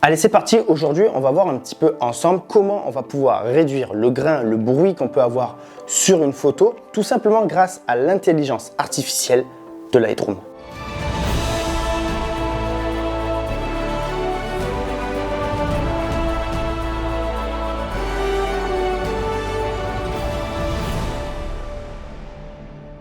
Allez, c'est parti. Aujourd'hui, on va voir un petit peu ensemble comment on va pouvoir réduire le grain, le bruit qu'on peut avoir sur une photo, tout simplement grâce à l'intelligence artificielle de Lightroom.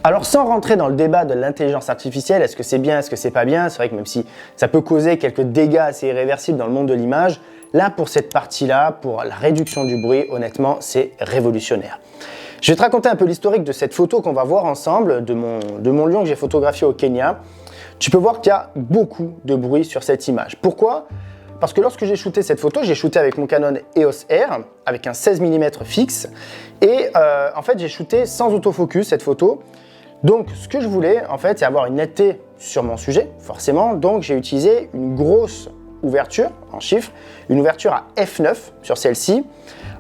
Alors sans rentrer dans le débat de l'intelligence artificielle, est-ce que c'est bien, est-ce que c'est pas bien, c'est vrai que même si ça peut causer quelques dégâts assez irréversibles dans le monde de l'image, là pour cette partie-là, pour la réduction du bruit, honnêtement c'est révolutionnaire. Je vais te raconter un peu l'historique de cette photo qu'on va voir ensemble, de mon lion que j'ai photographié au Kenya. Tu peux voir qu'il y a beaucoup de bruit sur cette image. Pourquoi ? Parce que lorsque j'ai shooté cette photo, j'ai shooté avec mon Canon EOS R, avec un 16 mm fixe, et en fait j'ai shooté sans autofocus cette photo. Donc, ce que je voulais, en fait, c'est avoir une netteté sur mon sujet, forcément. Donc, j'ai utilisé une grosse ouverture en chiffres, une ouverture à f9 sur celle-ci.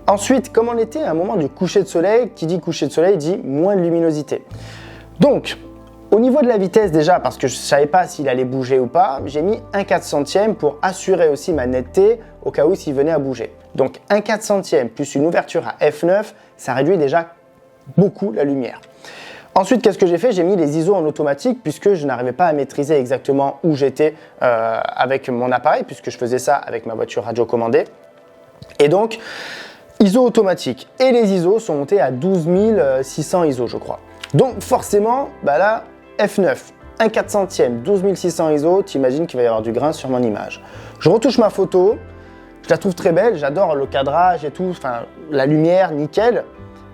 Ensuite, comme on était à un moment du coucher de soleil, qui dit coucher de soleil dit moins de luminosité. Donc, au niveau de la vitesse déjà, parce que je ne savais pas s'il allait bouger ou pas, j'ai mis 1/400 pour assurer aussi ma netteté au cas où s'il venait à bouger. Donc, 1/400 plus une ouverture à f9, ça réduit déjà beaucoup la lumière. Ensuite, qu'est-ce que j'ai fait? J'ai mis les ISO en automatique puisque je n'arrivais pas à maîtriser exactement où j'étais avec mon appareil, puisque je faisais ça avec ma voiture radio commandée. Et donc, ISO automatique. Et les ISO sont montés à 12600 ISO, je crois. Donc forcément, là, F9, 1/400, 12600 ISO, t'imagines qu'il va y avoir du grain sur mon image. Je retouche ma photo, je la trouve très belle, j'adore le cadrage et tout, enfin la lumière, nickel.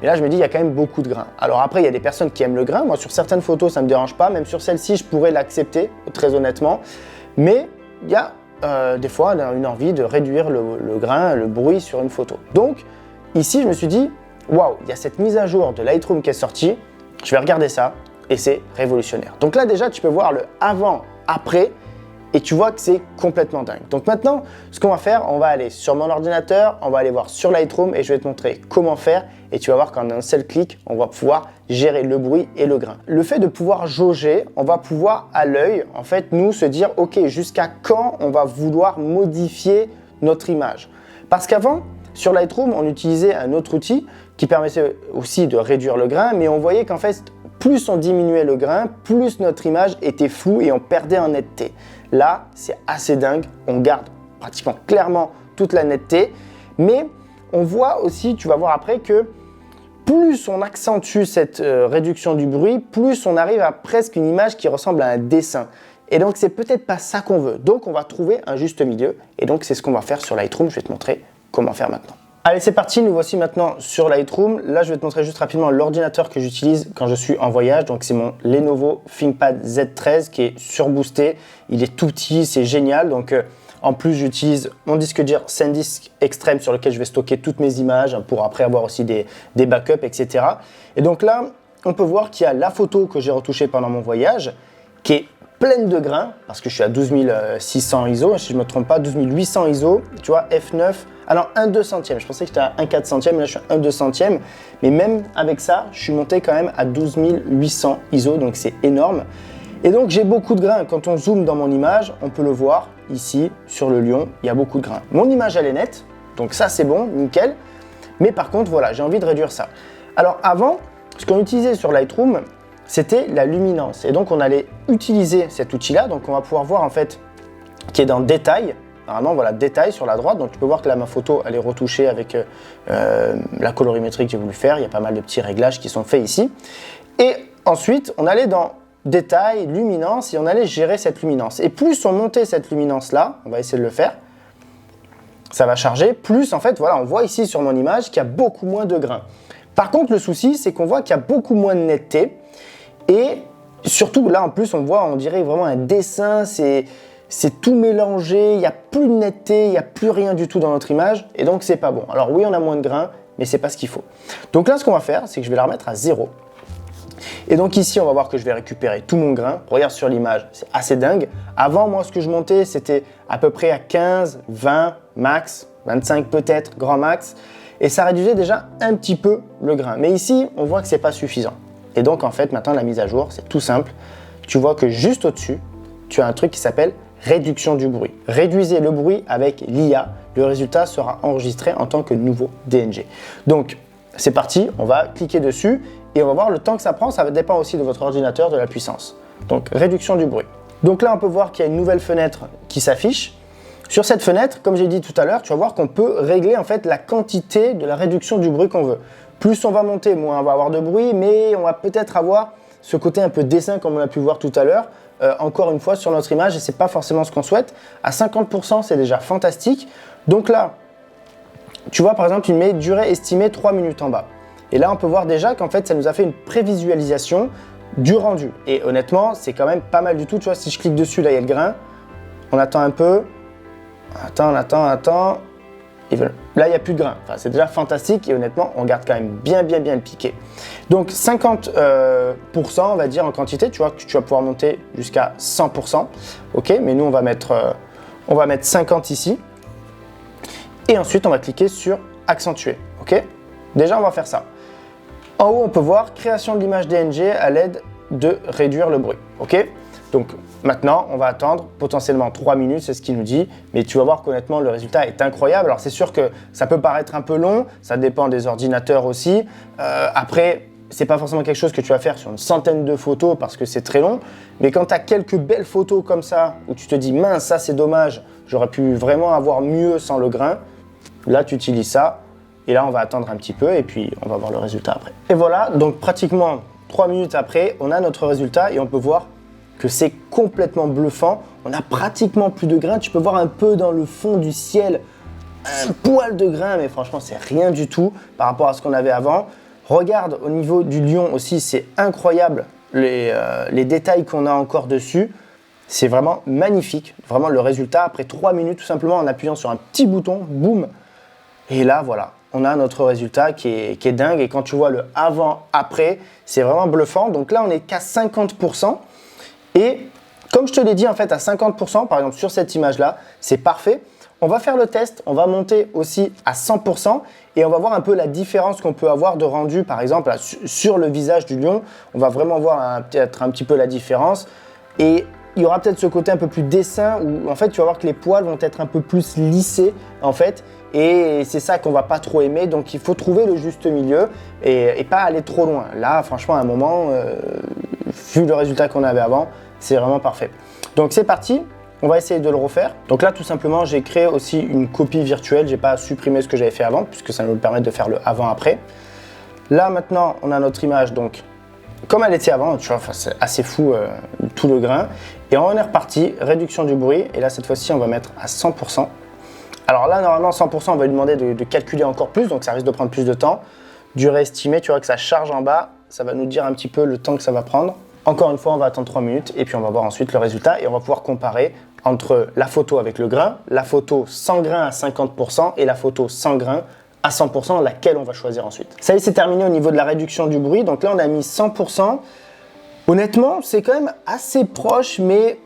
Et là, je me dis, il y a quand même beaucoup de grain. Alors après, il y a des personnes qui aiment le grain. Moi, sur certaines photos, ça ne me dérange pas. Même sur celle-ci, je pourrais l'accepter, très honnêtement. Mais il y a des fois une envie de réduire le grain, le bruit sur une photo. Donc, ici, je me suis dit, waouh, il y a cette mise à jour de Lightroom qui est sortie. Je vais regarder ça et c'est révolutionnaire. Donc là, déjà, tu peux voir le avant-après. Et tu vois que c'est complètement dingue. Donc maintenant, ce qu'on va faire, on va aller sur mon ordinateur, on va aller voir sur Lightroom et je vais te montrer comment faire. Et tu vas voir qu'en un seul clic, on va pouvoir gérer le bruit et le grain. Le fait de pouvoir jauger, on va pouvoir à l'œil, en fait, nous se dire, ok, jusqu'à quand on va vouloir modifier notre image. Parce qu'avant, sur Lightroom, on utilisait un autre outil qui permettait aussi de réduire le grain, mais on voyait qu'en fait, plus on diminuait le grain, plus notre image était floue et on perdait en netteté. Là, c'est assez dingue, on garde pratiquement clairement toute la netteté, mais on voit aussi, tu vas voir après, que plus on accentue cette réduction du bruit, plus on arrive à presque une image qui ressemble à un dessin. Et donc, c'est peut-être pas ça qu'on veut. Donc, on va trouver un juste milieu. Et donc, c'est ce qu'on va faire sur Lightroom. Je vais te montrer comment faire maintenant. Allez, c'est parti. Nous voici maintenant sur Lightroom. Là, je vais te montrer juste rapidement l'ordinateur que j'utilise quand je suis en voyage. Donc, c'est mon Lenovo ThinkPad Z13 qui est surboosté. Il est tout petit, c'est génial. Donc, en plus, j'utilise mon disque dur SanDisk Extreme sur lequel je vais stocker toutes mes images pour après avoir aussi des backups, etc. Et donc là, on peut voir qu'il y a la photo que j'ai retouchée pendant mon voyage qui est pleine de grains parce que je suis à 12600 ISO, si je ne me trompe pas, 12800 ISO, tu vois, F9. Alors 1/200, je pensais que j'étais à 1/400, mais là je suis à 1/200. Mais même avec ça, je suis monté quand même à 12800 ISO, donc c'est énorme. Et donc j'ai beaucoup de grains. Quand on zoome dans mon image, on peut le voir ici sur le lion, il y a beaucoup de grains. Mon image elle est nette, donc ça c'est bon, nickel. Mais par contre voilà, j'ai envie de réduire ça. Alors avant, ce qu'on utilisait sur Lightroom, c'était la luminance. Et donc on allait utiliser cet outil-là. Donc on va pouvoir voir en fait qui est dans détail. Normalement, voilà, détail sur la droite. Donc, tu peux voir que là, ma photo, elle est retouchée avec la colorimétrie que j'ai voulu faire. Il y a pas mal de petits réglages qui sont faits ici. Et ensuite, on allait dans détail, luminance, et on allait gérer cette luminance. Et plus on montait cette luminance-là, on va essayer de le faire, ça va charger, plus en fait, voilà, on voit ici sur mon image qu'il y a beaucoup moins de grains. Par contre, le souci, c'est qu'on voit qu'il y a beaucoup moins de netteté. Et surtout, là, en plus, on voit, on dirait vraiment un dessin, c'est tout mélangé, il n'y a plus de netteté, il n'y a plus rien du tout dans notre image et donc c'est pas bon. Alors oui, on a moins de grains, mais c'est pas ce qu'il faut. Donc là, ce qu'on va faire, c'est que je vais la remettre à 0. Et donc ici, on va voir que je vais récupérer tout mon grain. Regarde sur l'image, c'est assez dingue. Avant, moi, ce que je montais, c'était à peu près à 15, 20 max, 25 peut-être, grand max. Et ça réduisait déjà un petit peu le grain. Mais ici, on voit que c'est pas suffisant. Et donc, en fait, maintenant, la mise à jour, c'est tout simple. Tu vois que juste au-dessus, tu as un truc qui s'appelle réduction du bruit. Réduisez le bruit avec l'IA. Le résultat sera enregistré en tant que nouveau DNG. Donc, c'est parti, on va cliquer dessus et on va voir le temps que ça prend. Ça dépend aussi de votre ordinateur, de la puissance. Donc, réduction du bruit. Donc là, on peut voir qu'il y a une nouvelle fenêtre qui s'affiche. Sur cette fenêtre, comme j'ai dit tout à l'heure, tu vas voir qu'on peut régler en fait la quantité de la réduction du bruit qu'on veut. Plus on va monter, moins on va avoir de bruit, mais on va peut-être avoir ce côté un peu dessin comme on a pu voir tout à l'heure. Encore une fois sur notre image, et c'est pas forcément ce qu'on souhaite. À 50%, c'est déjà fantastique. Donc là, tu vois par exemple, tu mets durée estimée 3 minutes en bas. Et là, on peut voir déjà qu'en fait, ça nous a fait une prévisualisation du rendu. Et honnêtement, c'est quand même pas mal du tout. Tu vois, si je clique dessus, là, il y a le grain. On attend un peu. Attends. Là, il n'y a plus de grain. Enfin, c'est déjà fantastique et honnêtement, on garde quand même bien le piqué. Donc 50%, on va dire en quantité, tu vois que tu vas pouvoir monter jusqu'à 100%. Ok, mais nous, on va mettre 50 ici. Et ensuite, on va cliquer sur accentuer. Ok, déjà, on va faire ça. En haut, on peut voir création de l'image DNG à l'aide de réduire le bruit. Ok, donc maintenant, on va attendre potentiellement 3 minutes, c'est ce qu'il nous dit, mais tu vas voir qu'honnêtement, le résultat est incroyable. Alors, c'est sûr que ça peut paraître un peu long, ça dépend des ordinateurs aussi. Après, c'est pas forcément quelque chose que tu vas faire sur une centaine de photos parce que c'est très long, mais quand tu as quelques belles photos comme ça, où tu te dis, mince, ça c'est dommage, j'aurais pu vraiment avoir mieux sans le grain, là, tu utilises ça. Et là, on va attendre un petit peu et puis on va voir le résultat après. Et voilà, donc pratiquement 3 minutes après, on a notre résultat et on peut voir que c'est complètement bluffant. On a pratiquement plus de grains. Tu peux voir un peu dans le fond du ciel un poil de grains, mais franchement, c'est rien du tout par rapport à ce qu'on avait avant. Regarde au niveau du lion aussi, c'est incroyable les détails qu'on a encore dessus. C'est vraiment magnifique. Vraiment le résultat après 3 minutes, tout simplement en appuyant sur un petit bouton, boum. Et là, voilà, on a notre résultat qui est dingue. Et quand tu vois le avant-après, c'est vraiment bluffant. Donc là, on n'est qu'à 50%. Et comme je te l'ai dit, en fait, à 50%, par exemple, sur cette image-là, c'est parfait. On va faire le test, on va monter aussi à 100% et on va voir un peu la différence qu'on peut avoir de rendu, par exemple, là, sur le visage du lion. On va vraiment voir peut-être un petit peu la différence. Et il y aura peut-être ce côté un peu plus dessin où, en fait, tu vas voir que les poils vont être un peu plus lissés, en fait. Et c'est ça qu'on va pas trop aimer, donc il faut trouver le juste milieu et pas aller trop loin. Là, franchement, à un moment, vu le résultat qu'on avait avant, c'est vraiment parfait. Donc c'est parti, on va essayer de le refaire. Donc là, tout simplement, j'ai créé aussi une copie virtuelle. J'ai pas supprimé ce que j'avais fait avant, puisque ça nous permet de faire le avant-après. Là, maintenant, on a notre image, donc comme elle était avant, tu vois, c'est assez fou tout le grain. Et on est reparti, réduction du bruit. Et là, cette fois-ci, on va mettre à 100%. Alors là, normalement, 100%, on va lui demander de calculer encore plus, donc ça risque de prendre plus de temps. Durée estimée, tu vois que ça charge en bas, ça va nous dire un petit peu le temps que ça va prendre. Encore une fois, on va attendre 3 minutes et puis on va voir ensuite le résultat et on va pouvoir comparer entre la photo avec le grain, la photo sans grain à 50% et la photo sans grain à 100%, laquelle on va choisir ensuite. Ça y est, c'est terminé au niveau de la réduction du bruit. Donc là, on a mis 100%. Honnêtement, c'est quand même assez proche, mais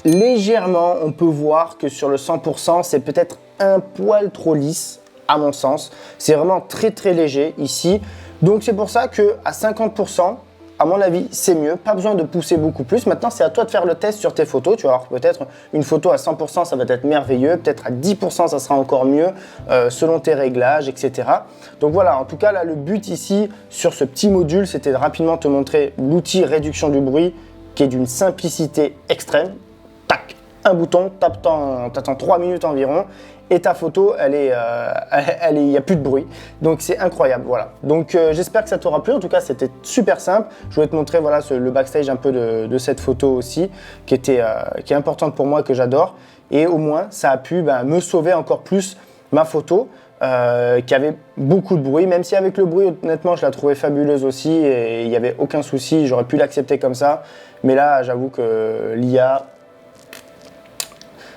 légèrement, on peut voir que sur le 100%, c'est peut-être un poil trop lisse, à mon sens. C'est vraiment très léger ici. Donc c'est pour ça qu'à 50%, à mon avis, c'est mieux. Pas besoin de pousser beaucoup plus. Maintenant, c'est à toi de faire le test sur tes photos. Tu vas avoir peut-être une photo à 100%, ça va être merveilleux. Peut-être à 10%, ça sera encore mieux selon tes réglages, etc. Donc voilà, en tout cas, là, le but ici, sur ce petit module, c'était de rapidement te montrer l'outil réduction du bruit qui est d'une simplicité extrême. Tac, un bouton, t'attends 3 minutes environ et ta photo, il n'y a plus de bruit. Donc c'est incroyable, voilà. Donc j'espère que ça t'aura plu. En tout cas, c'était super simple. Je voulais te montrer voilà, le backstage un peu de cette photo aussi, qui est importante pour moi, que j'adore. Et au moins, ça a pu me sauver encore plus ma photo, qui avait beaucoup de bruit. Même si avec le bruit, honnêtement, je la trouvais fabuleuse aussi et il n'y avait aucun souci. J'aurais pu l'accepter comme ça. Mais là, j'avoue que l'IA,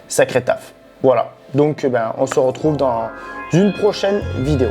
sacré taf. Voilà. Donc, on se retrouve dans une prochaine vidéo.